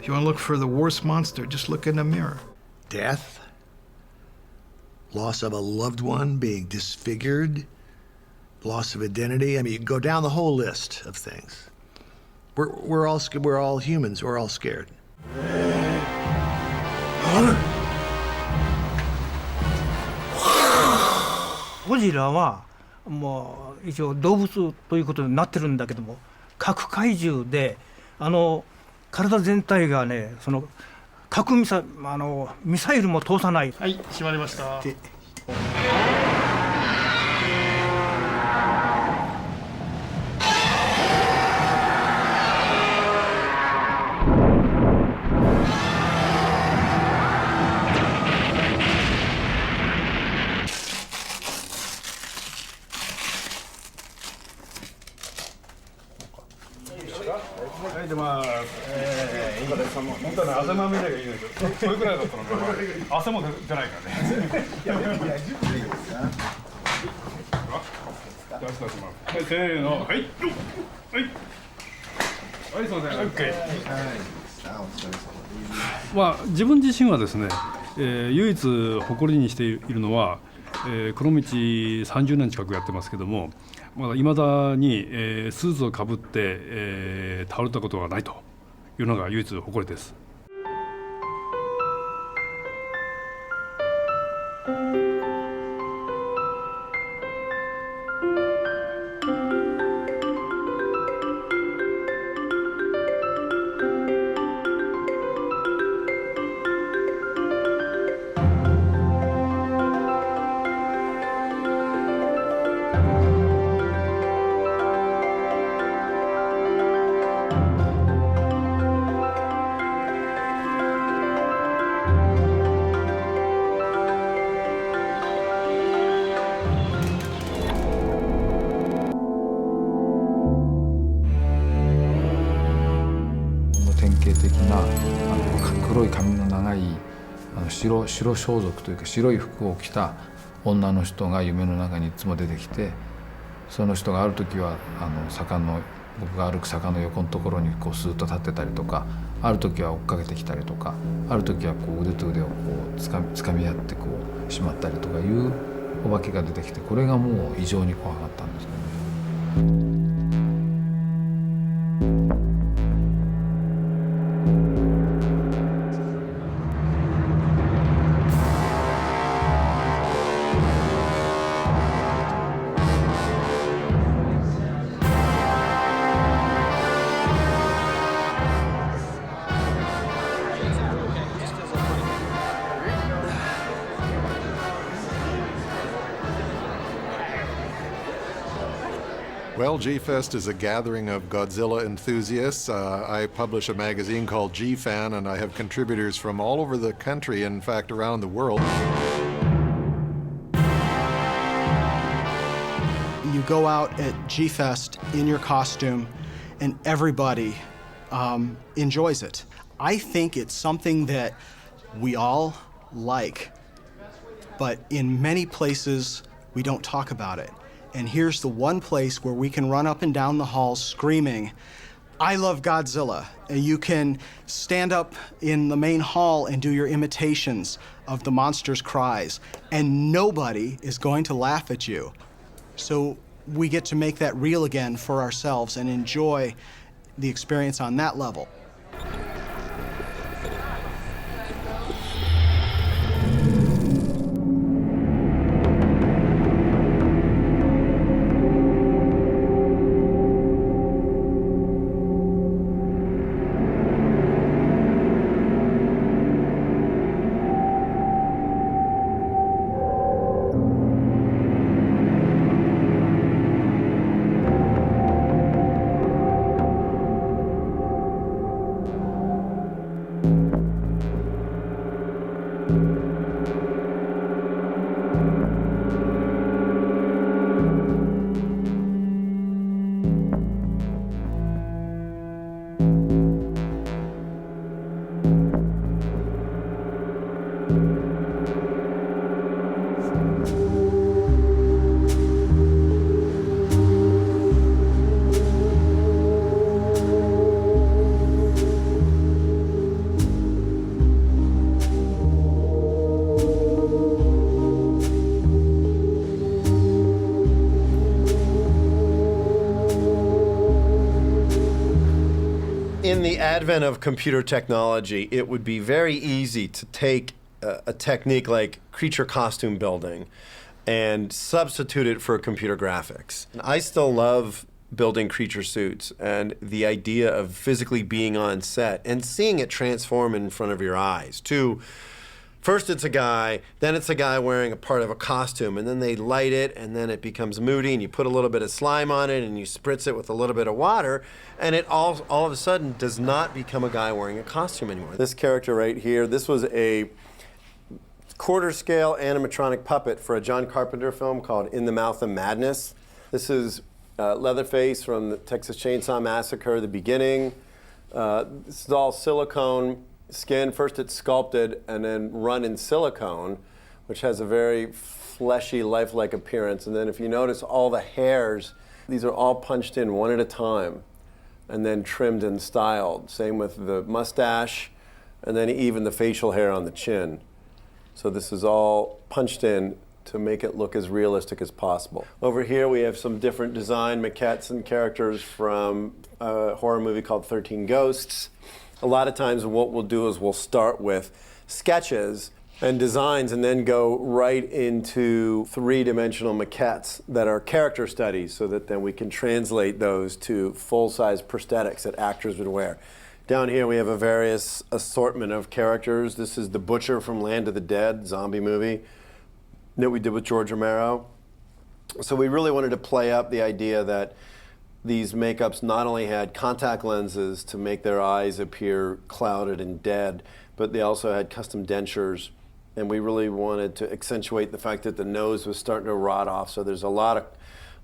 If you want to look for the worst monster, just look in the mirror. Death, loss of a loved one, being disfigured, loss of identity. I mean, you can go down the whole list of things. We're all humans. We're all scared. ゴジラはもう一応動物ということになってるんだけども、核怪獣で体全体がね、その核ミサイルも通さない。はい、閉まりました。はい、出ます。本当はね、汗まみれがいいんですよ。それくらいだったのかな。汗も出ないからね。いや、10分いいですよ。出します。はい、せーの、はい、はい、はい、すみません。オッケー。まあ、自分自身はですね、唯一誇りにしているのは、この道30年近くやってますけども、まだ未だに、スーツをかぶって、倒れたことがないというのが唯一誇りです。黒い髪の長い白装束というか白い服を着た女の人が夢の中にいつも出てきて、その人がある時は僕が歩く坂の横のところにこうスーッと立ってたりとか、ある時は追っかけてきたりとか、ある時はこう腕と腕をこうつかみ合ってこうしまったりとかいうお化けが出てきて、これがもう異常に怖かったんですね。Well, G-Fest is a gathering of Godzilla enthusiasts. I publish a magazine called G-Fan, and I have contributors from all over the country, in fact, around the world. You go out at G-Fest in your costume, and everybody enjoys it. I think it's something that we all like, but in many places, we don't talk about it. And here's the one place where we can run up and down the halls screaming, "I love Godzilla." And you can stand up in the main hall and do your imitations of the monster's cries, and nobody is going to laugh at you. So we get to make that real again for ourselves and enjoy the experience on that level. advent of computer technology, it would be very easy to take a technique like creature costume building and substitute it for computer graphics. I still love building creature suits and the idea of physically being on set and seeing it transform in front of your eyes to first it's a guy, then it's a guy wearing a part of a costume, and then they light it, and then it becomes moody, and you put a little bit of slime on it, and you spritz it with a little bit of water, and it all of a sudden does not become a guy wearing a costume anymore. This character right here, this was a quarter-scale animatronic puppet for a John Carpenter film called In the Mouth of Madness. This is Leatherface from the Texas Chainsaw Massacre, the beginning. This is all silicone skin. First it's sculpted and then run in silicone, which has a very fleshy, lifelike appearance. And then if you notice all the hairs, these are all punched in one at a time and then trimmed and styled. Same with the mustache and then even the facial hair on the chin. So this is all punched in to make it look as realistic as possible. Over here we have some different design maquettes and characters from a horror movie called 13 Ghosts. A lot of times what we'll do is we'll start with sketches and designs and then go right into three-dimensional maquettes that are character studies so that then we can translate those to full-size prosthetics that actors would wear. Down here we have a various assortment of characters. This is the Butcher from Land of the Dead, zombie movie that we did with George Romero. So we really wanted to play up the idea that these makeups not only had contact lenses to make their eyes appear clouded and dead, but they also had custom dentures. And we really wanted to accentuate the fact that the nose was starting to rot off. So there's a lot of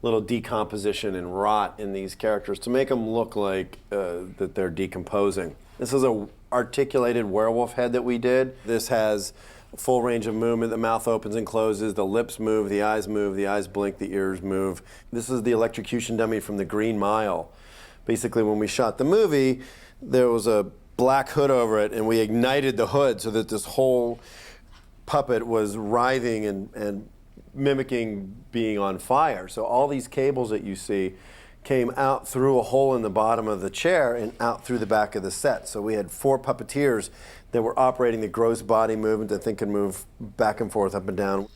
little decomposition and rot in these characters to make them look like that they're decomposing. This is a articulated werewolf head that we did. This has full range of movement. The mouth opens and closes, the lips move, the eyes blink, the ears move. This is the electrocution dummy from the Green Mile. Basically, when we shot the movie, there was a black hood over it, and we ignited the hood so that this whole puppet was writhing and mimicking being on fire. So all these cables that you see came out through a hole in the bottom of the chair and out through the back of the set. So we had 4 puppeteers that were operating the gross body movement that thing could move back and forth, up and down.